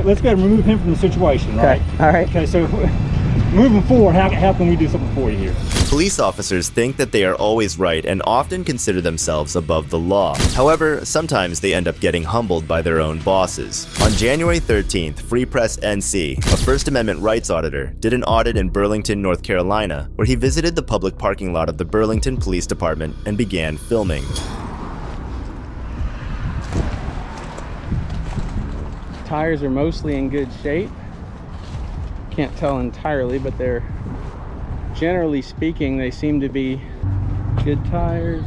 let's go and remove him from the situation, right? Okay, all right. Okay, so moving forward, how can we do something for you here? Police officers think that they are always right and often consider themselves above the law. However, sometimes they end up getting humbled by their own bosses. On January 13th, Free Press NC, a First Amendment rights auditor, did an audit in Burlington, North Carolina, where he visited the public parking lot of the Burlington Police Department and began filming. Tires are mostly in good shape. Can't tell entirely, but they're, generally speaking, they seem to be good tires.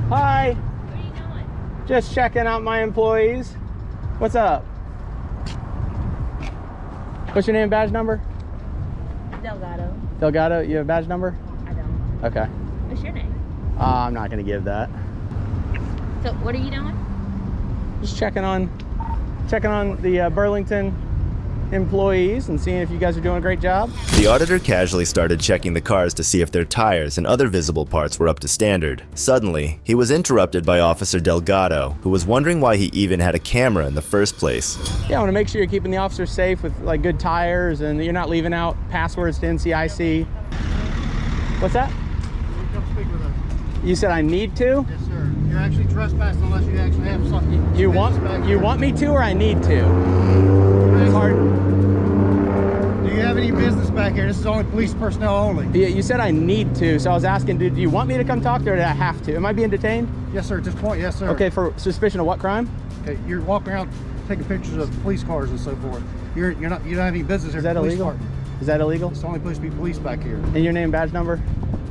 Hi! What are you doing? Just checking out my employees. What's up? What's your name and badge number? Delgado. Delgado, you have a badge number? I don't. Okay. What's your name? I'm not gonna give that. So what are you doing? Just checking on the Burlington employees and seeing if you guys are doing a great job. The auditor casually started checking the cars to see if their tires and other visible parts were up to standard. Suddenly, he was interrupted by Officer Delgado, who was wondering why he even had a camera in the first place. Yeah, I want to make sure you're keeping the officers safe with like good tires and you're not leaving out passwords to NCIC. What's that? Come speak with us. You said I need to? Yes, sir. You're actually trespassing unless you actually have something. You want me to or I need to? It's hard. Do you have any business back here? This is only police personnel only. Yeah, you said I need to, so I was asking, do you want me to come talk to her or do I have to? Am I being detained? Yes, sir. At this point, yes, sir. Okay, for suspicion of what crime? Okay, you're walking around taking pictures of police cars and so forth. You don't have any business here. Is that illegal? Is that illegal? It's only supposed to be police back here. And your name, badge number?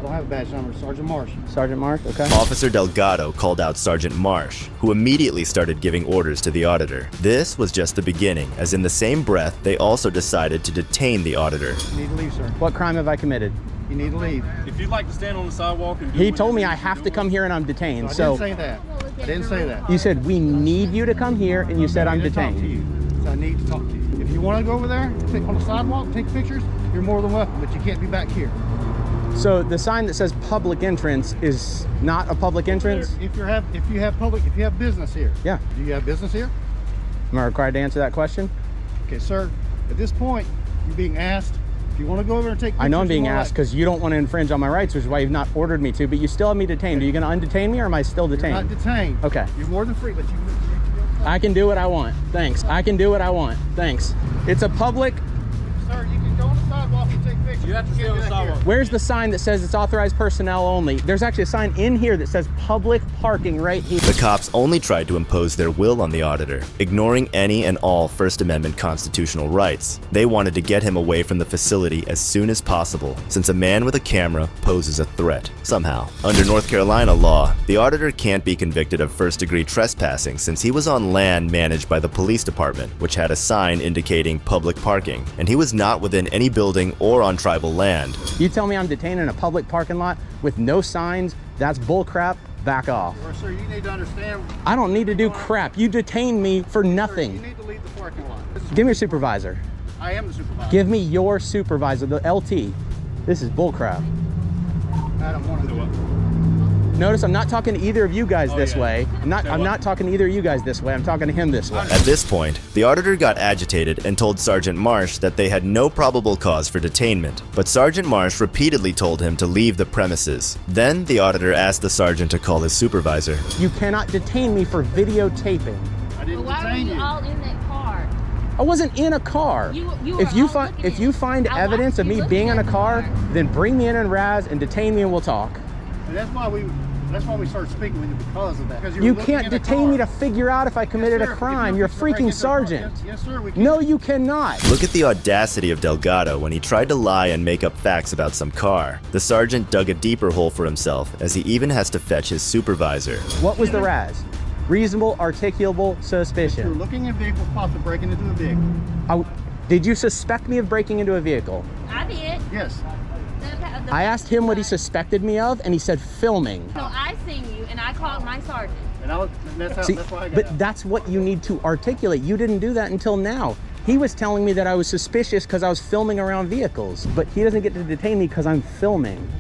I don't have a badge number. Sergeant Marsh. Sergeant Marsh, okay. Officer Delgado called out Sergeant Marsh, who immediately started giving orders to the auditor. This was just the beginning, as in the same breath, they also decided to detain the auditor. You need to leave, sir. What crime have I committed? You need to leave. If you'd like to stand on the sidewalk and do He what told it me is I you're have to doing. come here and I'm detained, I so. didn't say that. I didn't say that. You said we need you to come here and you said I'm I need to talk to detained. you. So I need to talk to you. If you want to go over there, take on the sidewalk, take pictures, you're more than welcome, but you can't be back here. So the sign that says public entrance is not a public entrance? If you have business here. Yeah. Do you have business here? Am I required to answer that question? Okay, sir. At this point, you're being asked if you want to go over and take pictures. I know I'm being you're asked because you don't want to infringe on my rights, which is why you've not ordered me to, but you still have me detained. Are you going to undetain me or am I still You're detained? not detained. Okay. You're more than free, but you. I can do what I want. Thanks. I can do what I want. Thanks. It's a public. Sir, you can go on the sidewalk and take pictures. You have to can't stay on do the that here. sidewalk. Where's the sign that says it's authorized personnel only? There's actually a sign in here that says public parking right here. The cops only tried to impose their will on the auditor, ignoring any and all First Amendment constitutional rights. They wanted to get him away from the facility as soon as possible, since a man with a camera poses a threat, somehow. Under North Carolina law, the auditor can't be convicted of first-degree trespassing since he was on land managed by the police department, which had a sign indicating public parking, and he was not within any building or on tribal land. You tell me I'm detained in a public parking lot with no signs, that's bullcrap, back off. Or, sir, you need to understand. I don't need to do crap. You detained me for Sir, you nothing. need to leave the parking lot. Give me your supervisor. I am the supervisor. Give me your supervisor, the LT. This is bullcrap. I don't want to do it. Notice I'm not talking to either of you guys this way. I'm not talking to either of you guys this way. I'm talking to him this way. At this point, the auditor got agitated and told Sergeant Marsh that they had no probable cause for detainment, but Sergeant Marsh repeatedly told him to leave the premises. Then the auditor asked the sergeant to call his supervisor. You cannot detain me for videotaping. I didn't Why were detain you you. all in that car? I wasn't in a car. You If were you all find looking if you at- find I evidence watched of you me looking being in a at the car, then bring me in Raz and detain me and we'll talk. And that's why we started speaking with you because of that. Because You were looking can't in a detain me to car. figure out if I committed Yes, a sir. crime. If You're a fixing to break freaking into a car, sergeant. Yes, sir. We can. No, you cannot. Look at the audacity of Delgado when he tried to lie and make up facts about some car. The sergeant dug a deeper hole for himself, as he even has to fetch his supervisor. What was the Raz? Reasonable, articulable You're suspicion. looking at vehicles, possibly breaking into a vehicle. Did you suspect me of breaking into a vehicle? I did. Yes. I asked him what he suspected me of, and he said filming. No, I seen you and I called my sergeant. And that's See, why I got but out. that's what you need to articulate. You didn't do that until now. He was telling me that I was suspicious because I was filming around vehicles, but he doesn't get to detain me because I'm filming.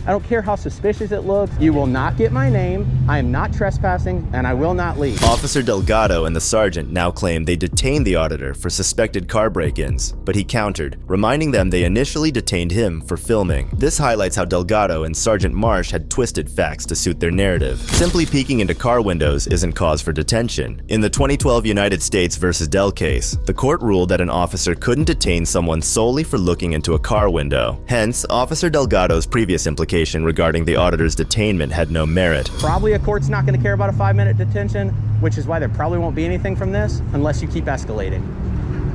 I don't care how suspicious it looks. You will not get my name. I am not trespassing, and I will not leave. Officer Delgado and the sergeant now claim they detained the auditor for suspected car break-ins, but he countered, reminding them they initially detained him for filming. This highlights how Delgado and Sergeant Marsh had twisted facts to suit their narrative. Simply peeking into car windows isn't cause for detention. In the 2012 United States versus Dell case, the court ruled that an officer couldn't detain someone solely for looking into a car window. Hence, Officer Delgado's previous implication regarding the auditor's detainment had no merit. Probably a court's not going to care about a 5-minute detention, which is why there probably won't be anything from this unless you keep escalating.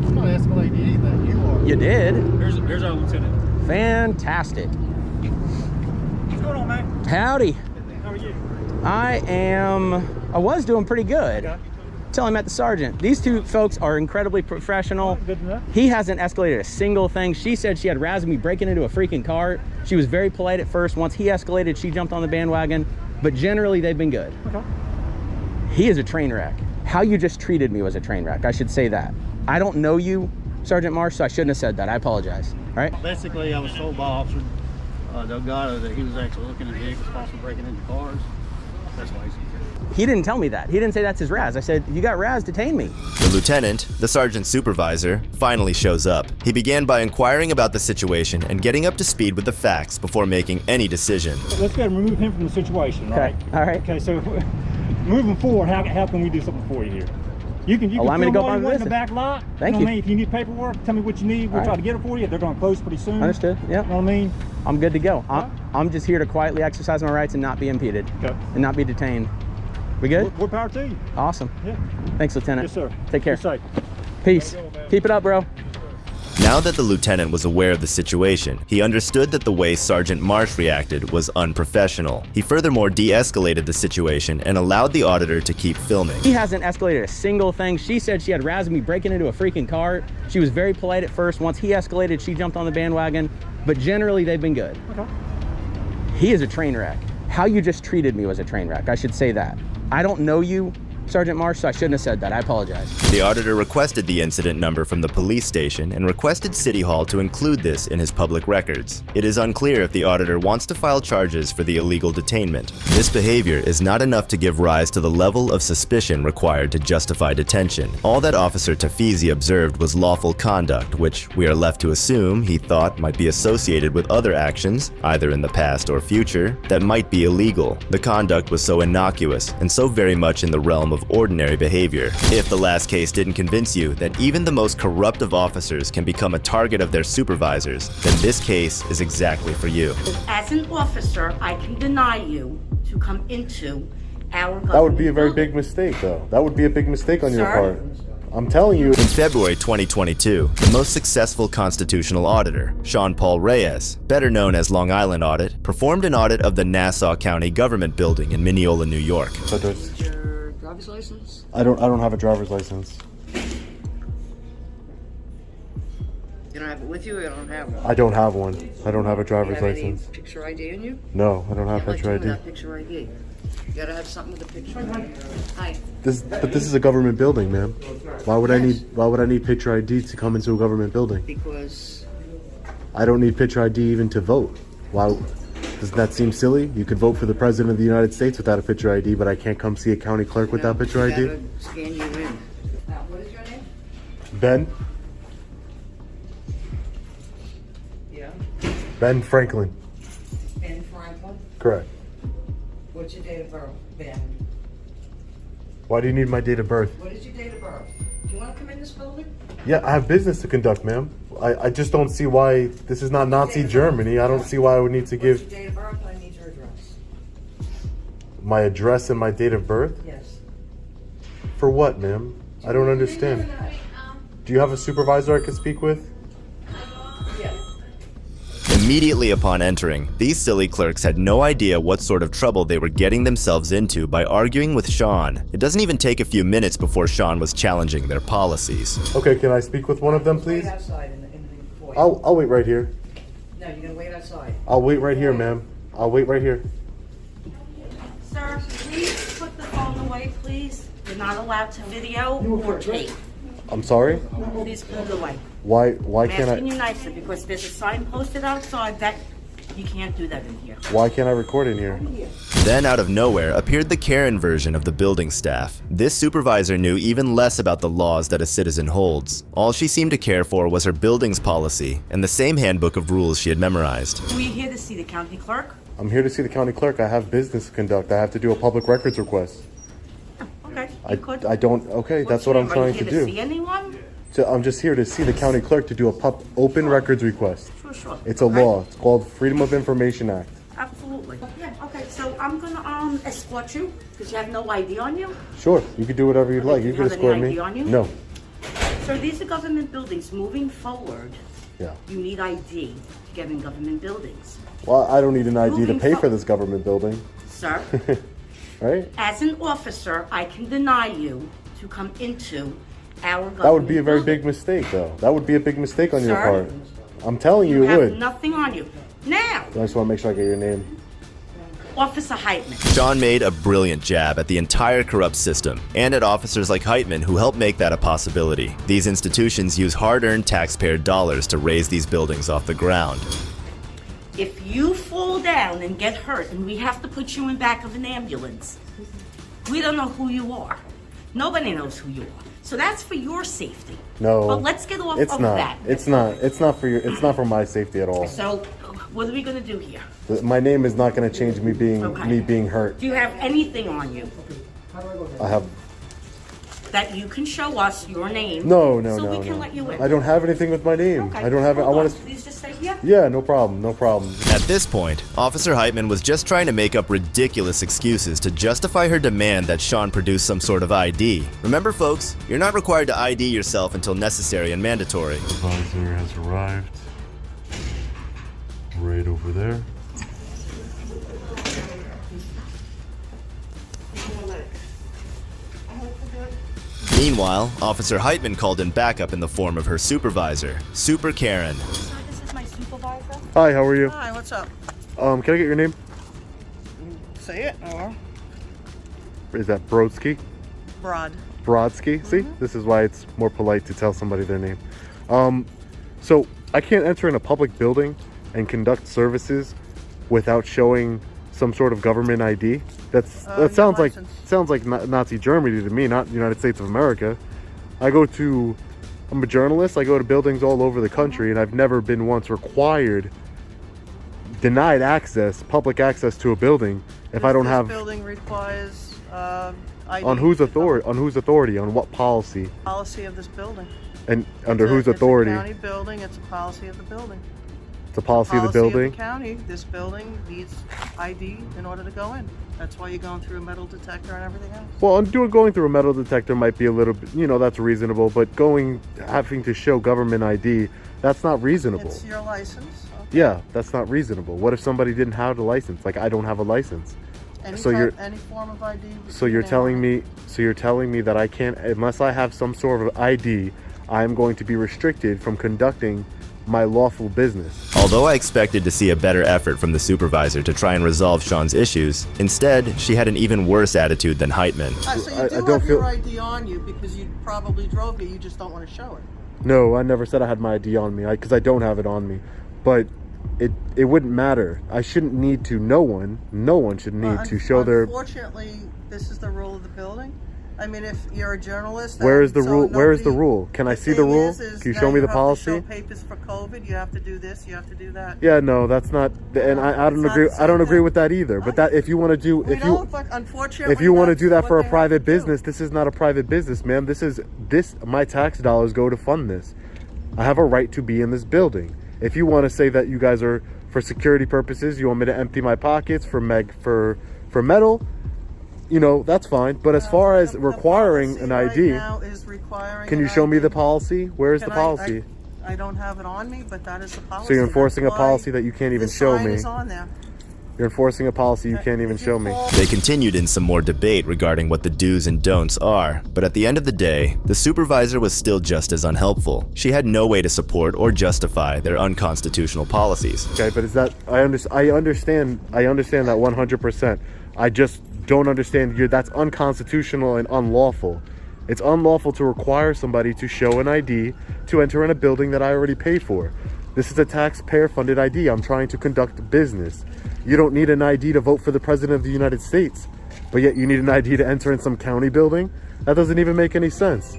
I'm not escalating anything. You are. You did. Here's our lieutenant. Fantastic. What's going on, man? Howdy. How are you? I was doing pretty good. Okay. Till I met the sergeant. These two folks are incredibly professional. Good enough. He hasn't escalated a single thing. She said she had razzed me breaking into a freaking car. She was very polite at first. Once he escalated, she jumped on the bandwagon. But generally, they've been good. Okay. He is a train wreck. How you just treated me was a train wreck. I should say that. I don't know you, Sergeant Marsh, so I shouldn't have said that. I apologize. All right? Basically, I was told by Officer Delgado that he was actually looking at vehicles, possibly breaking into cars. That's why he's here. He didn't tell me that. He didn't say that's his razz. I said, you got razz, detain me. The lieutenant, the sergeant's supervisor, finally shows up. He began by inquiring about the situation and getting up to speed with the facts before making any decision. Let's go and remove him from the situation, Okay. right? All right. Okay, so moving forward, how can we do something for you here? You can Allow me to film go while by you the wait in the visit. back lot. Thank You know you. what I mean? If you need paperwork, tell me what you need. We'll All try right. to get it for you. They're going to close pretty soon. Understood. Yep. You know what I mean? I'm good to go. I'm just here to quietly exercise my rights and not be impeded Okay. and not be detained. We good? More power to you. Awesome. Yeah. Thanks, Lieutenant. Yes, sir. Take care. You're safe. Peace. Keep it up, bro. Now that the lieutenant was aware of the situation, he understood that the way Sergeant Marsh reacted was unprofessional. He furthermore de-escalated the situation and allowed the auditor to keep filming. He hasn't escalated a single thing. She said she had razzed me breaking into a freaking car. She was very polite at first. Once he escalated, she jumped on the bandwagon. But generally, they've been good. Okay. He is a train wreck. How you just treated me was a train wreck. I should say that. I don't know you, Sergeant Marsh, so I shouldn't have said that. I apologize. The auditor requested the incident number from the police station and requested City Hall to include this in his public records. It is unclear if the auditor wants to file charges for the illegal detainment. This behavior is not enough to give rise to the level of suspicion required to justify detention. All that Officer Tafizi observed was lawful conduct, which we are left to assume he thought might be associated with other actions, either in the past or future, that might be illegal. The conduct was so innocuous and so very much in the realm of ordinary behavior. If the last case didn't convince you that even the most corrupt of officers can become a target of their supervisors, then this case is exactly for you. As an officer, I can deny you to come into our government. That would be a very building. big mistake, though. That would be a big mistake on your Sir? part. I'm telling you. In February 2022, the most successful constitutional auditor, Sean Paul Reyes, better known as Long Island Audit, performed an audit of the Nassau County Government Building in Mineola, New York. Your driver's license? I don't have a driver's license. You don't have it with you, or you don't have one? I don't have one. I don't have a You driver's have any license. picture ID in you? No, I don't have Can't let picture you in ID. without picture ID. You gotta have something with a picture ID. Hi. But this is a government building, ma'am. Why would I need picture ID to come into a government building? Because I don't need picture ID even to vote. Why? Doesn't that seem silly? You could vote for the president of the United States without a picture ID, but I can't come see a county clerk without picture we ID? gotta scan you in. Now, what is your name? Ben? Yeah. Ben Franklin. Ben Franklin. Correct. What's your date of birth, Ben? Why do you need my date of birth? What is your date of birth? Do you wanna come in this building? Yeah, I have business to conduct, ma'am. I just don't see why this is not Nazi Germany. I don't see why I would need to What's your give date of birth? I need your address. my address and my date of birth. Yes. For what, ma'am? I don't understand. Do you have a supervisor I could speak with? Yeah. Immediately upon entering, these silly clerks had no idea what sort of trouble they were getting themselves into by arguing with Sean. It doesn't even take a few minutes before Sean was challenging their policies. Okay, can I speak with one of them, please? Wait outside in the foyer. I'll wait right here. No, you're gonna wait outside. I'll wait right here, ma'am. I'll wait right here. Sir, please put the phone away, please. You're not allowed to video or tape. I'm sorry? Please put it away. Why I'm can't asking I? you nicely because there's a sign posted outside that You can't do that in here. Why can't I record in here? Then out of nowhere appeared the Karen version of the building staff. This supervisor knew even less about the laws that a citizen holds. All she seemed to care for was her building's policy and the same handbook of rules she had memorized. Were you here to see the county clerk? I'm here to see the county clerk. I have business to conduct. I have to do a public records request. Okay, you could. I don't, okay, that's what I'm trying to Are you here to do. see anyone? So I'm just here to see the county clerk to do a open records request. Sure. It's a law. It's called Freedom of Information Act. Absolutely. Yeah, okay, so I'm gonna escort you, because you have no ID on you. Sure, you can do whatever you'd like. You can have escort any me. ID on you? No. So these are government buildings. Moving forward, Yeah. you need ID to get in government buildings. Well, I don't need an ID to Moving pay for forward. this government building, Sir, right? as an officer, I can deny you to come into our government That would be a very building. big mistake, though. That would be a big mistake on your Sir? part. I'm telling you, You it have would. nothing on you. Now, I just want to make sure I get your name. Officer Heitman. Sean made a brilliant jab at the entire corrupt system and at officers like Heitman who helped make that a possibility. These institutions use hard-earned taxpayer dollars to raise these buildings off the ground. If you fall down and get hurt and we have to put you in back of an ambulance, we don't know who you are. Nobody knows who you are. So that's for your safety. No. But let's get off It's of not. that. It's not. It's not for your. It's not for my safety at all. So what are we gonna do here? My name is not going to change me Okay. being hurt. Do you have anything on you I have that you can show us your name? no. So we can no. let you in. I don't have anything with my name. Okay. I don't have it. I Hold want on. to. Please just stay here. Yeah, no problem. No problem. At this point, Officer Heitman was just trying to make up ridiculous excuses to justify her demand that Sean produce some sort of ID. Remember, folks, you're not required to ID yourself until necessary and mandatory. Supervisor has arrived. Right over there. Meanwhile, Officer Heitman called in backup in the form of her supervisor, Super Karen. Sir, this is my supervisor. Hi, how are you? Hi, what's up? Can I get your name? Say it, or Is that Brodsky? Broad. Brodsky? See, this is why it's more polite to tell somebody their name. So I can't enter in a public building and conduct services without showing some sort of government ID. That your sounds license. like Nazi Germany to me, not the United States of America. I'm a journalist. I go to buildings all over the country, and I've never been once denied access, public access to a building if I don't This have. building requires ID. On whose authority? On whose authority? On what policy? Policy of this building. And under It's a- whose authority? It's a county building. It's a policy of the building. It's a policy of the building. county. This building needs ID in order to go in. That's why you're going through a metal detector and everything else. Well, going through a metal detector might be a little bit, that's reasonable, but having to show government ID, that's not reasonable. It's your license. Okay. Yeah, that's not reasonable. What if somebody didn't have a license? Like, I don't have a license. Any any form of ID. with So your you're name telling on it. me, that I can't, unless I have some sort of ID, I'm going to be restricted from conducting my lawful business. Although I expected to see a better effort from the supervisor to try and resolve Sean's issues, instead, she had an even worse attitude than Heitman. So you I do don't have your feel- ID on you because you probably drove here. You just don't want to show it. No, I never said I had my ID on me, because I don't have it on me. But it wouldn't matter. I shouldn't need to. No one should need to show their. Unfortunately, this is the rule of the building. I mean, if you're a journalist, Where is the so rule? Where is the nobody- rule? Can I see the thing rule? is Can you now show me the have to policy? show papers for COVID. You have to do this. You have to do that. Yeah, no, that's not. And I don't It's not agree. the I don't same agree thing. with that either. But that if you want to do, We if know, you but unfortunately, if you want to that's do that what for a they have private to do. business, this is not a private business, ma'am. This my tax dollars go to fund this. I have a right to be in this building. If you want to say that you guys are for security purposes, you want me to empty my pockets for metal, that's fine. But as far as The requiring policy an right ID, now is requiring can you an show me ID. the policy? Where is the Can policy? I don't have it on me, but that is the policy. So you're enforcing a That's why policy that you can't even the show sign me. is on there. You're enforcing a policy you can't even If you show me. call- They continued in some more debate regarding what the do's and don'ts are, but at the end of the day, the supervisor was still just as unhelpful. She had no way to support or justify their unconstitutional policies. Okay, but is that I understand that 100%. I just don't understand that's unconstitutional and unlawful. It's unlawful to require somebody to show an ID to enter in a building that I already pay for. This is a taxpayer-funded ID. I'm trying to conduct business. You don't need an ID to vote for the President of the United States, but yet you need an ID to enter in some county building? That doesn't even make any sense.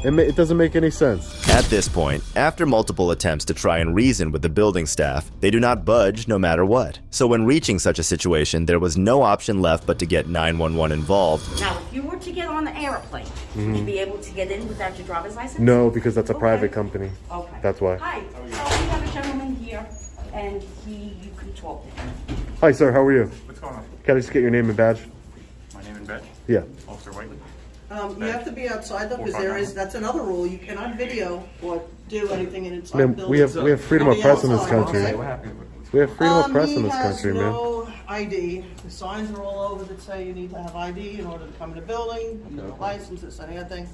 It doesn't make any sense. At this point, after multiple attempts to try and reason with the building staff, they do not budge no matter what. So when reaching such a situation, there was no option left but to get 911 involved. Now, if you were to get on the airplane, would you be able to get in without your driver's license? No, because that's a Okay. private company. Okay. That's why. Hi, so we have a gentleman here, and you can talk to him. Hi, sir. How are you? What's going on? Can I just get your name and badge? My name and badge? Yeah. Officer Whiteley. You have to be outside though, because that's another rule. You cannot video or do anything in inside Ma'am, buildings. we have freedom of press in this Outside, country. okay? What happened? We have freedom of press in this He country, has man. no ID. The signs are all over that say you need to have ID in order to come in the building, no license, this, anything.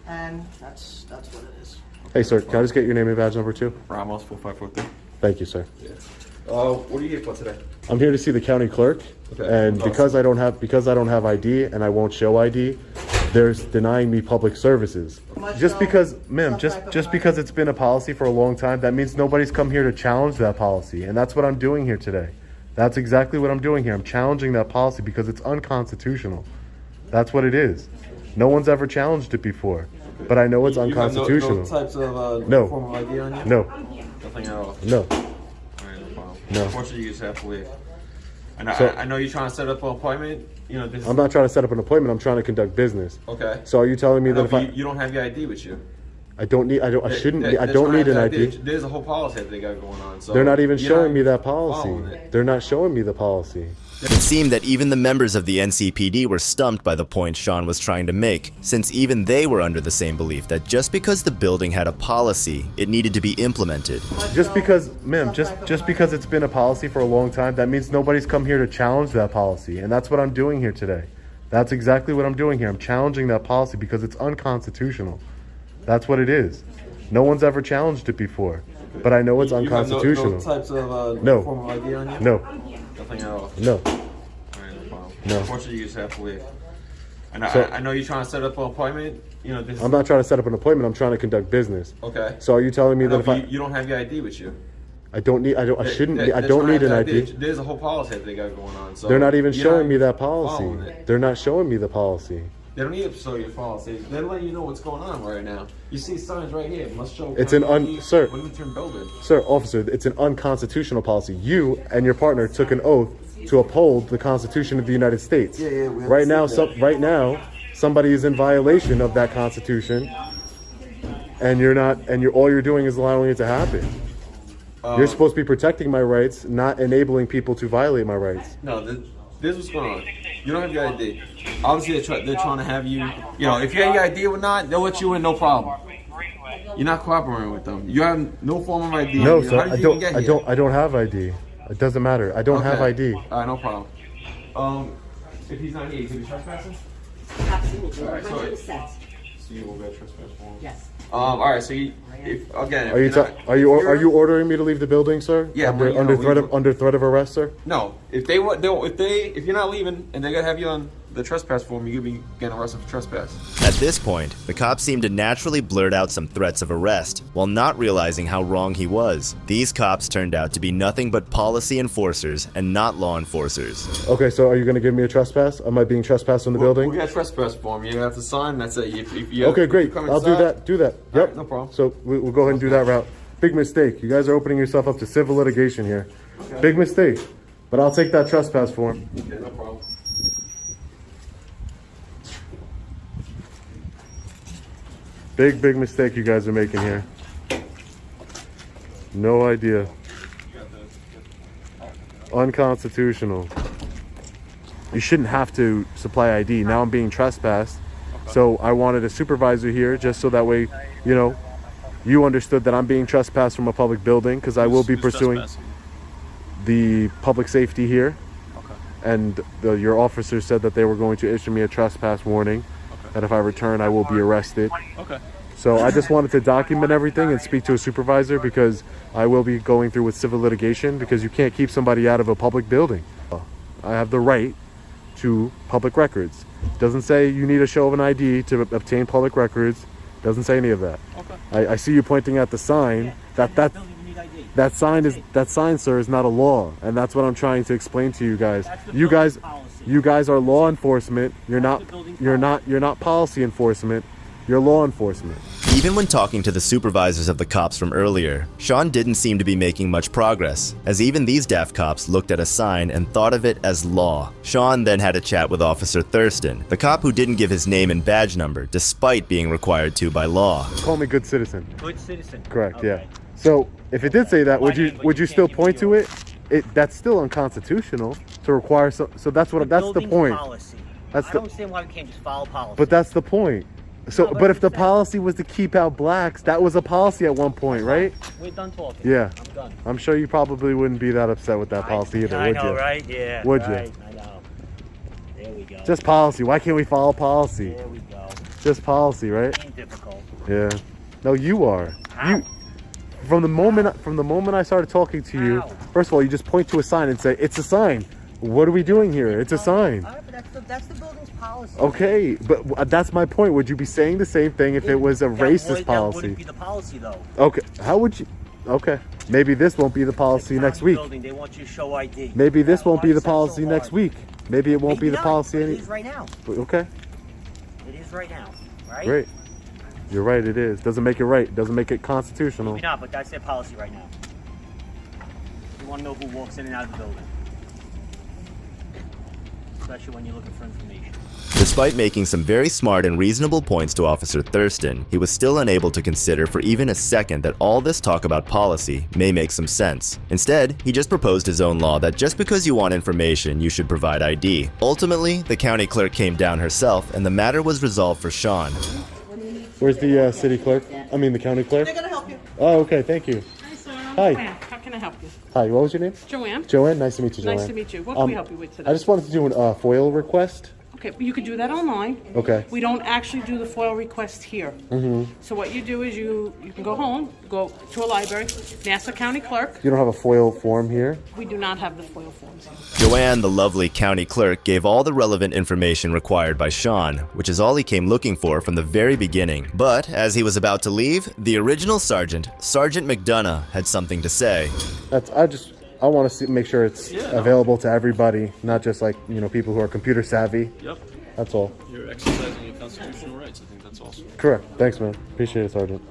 And that's what it is. Hey, sir. Can I just get your name and badge number 2? Ramos 4543. Thank you, sir. What are you here for today? I'm here to see the county clerk, Okay. and because I don't have ID and I won't show ID, they're denying me public services. Just because, ma'am, just because it's been a policy for a long time, that means nobody's come here to challenge that policy, and that's what I'm doing here today. That's exactly what I'm doing here. I'm challenging that policy because it's unconstitutional. That's what it is. No one's ever challenged it before, but I know it's unconstitutional. No types of No. form of ID on you? No, Nothing at all? no. All right, no problem. No. Unfortunately, you just have to leave. And So- I know you're trying to set up an appointment. You know, this I'm not trying to set up an appointment. I'm trying to conduct business. Okay. So are you telling me I know, that if but you don't have your ID with you. I don't need, I shouldn't, They're I don't trying need an to- ID. There's a whole policy that they got going on. So They're not even you're showing me that following policy. it. They're not showing me the policy. It seemed that even the members of the NCPD were stumped by the point Sean was trying to make, since even they were under the same belief that just because the building had a policy, it needed to be implemented. Just because, ma'am, just because it's been a policy for a long time, that means nobody's come here to challenge that policy, and that's what I'm doing here today. That's exactly what I'm doing here. I'm challenging that policy because it's unconstitutional. That's what it is. No one's ever challenged it before, but I know it's You have unconstitutional. no types of No. form of ID on you? No, Nothing at all? no. All right, no problem. No. Unfortunately, you just have to leave. And So- I know you're trying to set up an appointment. You know, this. I'm not trying to set up an appointment. I'm trying to conduct business. Okay. So are you telling me I know, that if but I you don't have your ID with you. I don't need, I shouldn't, They're I don't trying need to an have- ID. There's a whole policy that they got going on. So They're not even you're showing not me that policy. following it. They're not showing me the policy. They don't need to show you policy. They're letting you know what's going on right now. You see signs right here. Must show. It's an sir. Wilmington building. Sir, officer, it's an unconstitutional policy. You and your partner took an oath to uphold the Constitution of the United States. we Right now, understand right now, somebody is in violation of that Constitution, and you're not. And all you're doing is allowing it to happen. You're supposed to be protecting my rights, not enabling people to violate my rights. No, this is what's going on. You don't have your ID. Obviously, they're trying to have you. You know, if you have your ID or not, they'll let you in, no problem. You're not cooperating with them. You have no form of ID. No, How sir, did you even get here? I don't have ID. It doesn't matter. I don't have ID. All right, no problem. If he's not here, could be trespassing. Absolutely, All right, so- 100%. So you will get trespass form. Yes. All right. So if again, if Are you you're not- are you ordering me to leave the building, sir? Yeah, Under, well, you under know, threat we- of under threat of arrest, sir. No, if you're not leaving and they're gonna have you on the trespass form, you're gonna be getting arrested for trespass. At this point, the cop seemed to naturally blurt out some threats of arrest, while not realizing how wrong he was. These cops turned out to be nothing but policy enforcers and not law enforcers. Okay, so are you going to give me a trespass? Am I being trespassed in the building? We got a trespass form. You have to sign. That's it. If you Okay, if great. you come I'll do inside- that. Do that. All Yep. right, no problem. So we'll go ahead and do that route. Big mistake. You guys are opening yourself up to civil litigation here. Okay. Big mistake. But I'll take that trespass form. Okay, no problem. Big mistake you guys are making here. No idea. Unconstitutional. You shouldn't have to supply ID. Now I'm being trespassed. So I wanted a supervisor here just so that way, you know, you understood that I'm being trespassed from a public building because I will be pursuing the public safety here. And your officer said that they were going to issue me a trespass warning. That if I return, I will be arrested. Okay. So I just wanted to document everything and speak to a supervisor because I will be going through with civil litigation because you can't keep somebody out of a public building. I have the right to public records. Doesn't say you need a show of an ID to obtain public records. Doesn't say any of that. Okay. I see you pointing at the sign. That Don't even need ID. That sign, sir, is not a law, and that's what I'm trying to explain to you guys. You guys are law enforcement. You're not policy enforcement. You're law enforcement. Even when talking to the supervisors of the cops from earlier, Sean didn't seem to be making much progress, as even these daft cops looked at a sign and thought of it as law. Sean then had a chat with Officer Thurston, the cop who didn't give his name and badge number, despite being required to by law. Call me good citizen. Good citizen. Correct, Okay. yeah. So, if it did say that, would you still point to it? That's still unconstitutional to require so that's the Building point. Policy. I don't understand why we can't just follow policy. But that's the point. So, but if the policy was to keep out blacks, that was a policy at one point, right? We're done talking. Yeah. I'm done. I'm sure you probably wouldn't be that upset with that policy either, I would know, you? right? Yeah. Would right, you? I know. There we go. Just policy. Why can't we follow policy? There we go. Just policy, right? Ain't difficult. Yeah. No, you are. How? From the moment I started talking to you, first of all, you just point to a sign and say, "It's a sign." What are we doing here? It's a sign. All right, but that's the building's policy. Okay, but that's my point. Would you be saying the same thing if it was a racist That policy? wouldn't be the policy, though. Okay, how would you? Okay, maybe this won't be the policy next week. Building, they want you to show ID. Maybe this won't Why be the is that so policy next hard? week. Maybe it won't be Maybe the not, policy but any. It is right now. Okay, It is right now. Right? great. You're right. It is. Doesn't make it right. Doesn't make it constitutional. Maybe not, but that's their policy right now. You want to know who walks in and out of the building. Especially when you're looking for information. Despite making some very smart and reasonable points to Officer Thurston, he was still unable to consider for even a second that all this talk about policy may make some sense. Instead, he just proposed his own law that just because you want information, you should provide ID. Ultimately, the county clerk came down herself and the matter was resolved for Sean. Where's the city clerk? I mean the county clerk? They're gonna help you. Oh, okay. Thank you. Hi, sir. Hi. How can I help you? Hi. What was your name? Joanne. Joanne. Nice to meet you, Joanne. Nice to meet you. What can we help you with today? I just wanted to do a FOIL request. Okay, you could do that online. Okay. We don't actually do the FOIL request here. Mm-hmm. So what you do is you can go home, go to a library, Nassau County Clerk. You don't have a FOIL form here? We do not have the FOIL forms here. Joanne, the lovely county clerk, gave all the relevant information required by Sean, which is all he came looking for from the very beginning. But as he was about to leave, the original sergeant, Sergeant McDonough, had something to say. I want to make sure it's available to everybody, not just like, people who are computer savvy. Yep. That's all. You're exercising your constitutional rights. I think that's awesome. Correct. Thanks, man. Appreciate it, Sergeant.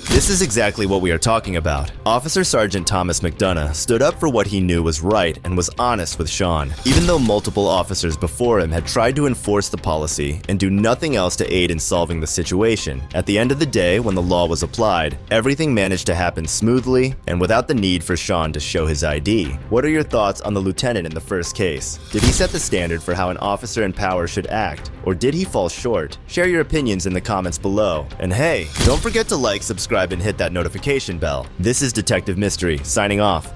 This is exactly what we are talking about. Officer Sergeant Thomas McDonough stood up for what he knew was right and was honest with Sean. Even though multiple officers before him had tried to enforce the policy and do nothing else to aid in solving the situation, at the end of the day, when the law was applied, everything managed to happen smoothly and without the need for Sean to show his ID. What are your thoughts on the lieutenant in the first case? Did he set the standard for how an officer in power should act, or did he fall short? Share your opinions in the comments below. And hey, don't forget to like, subscribe, and hit that notification bell. This is Detective Mystery, signing off.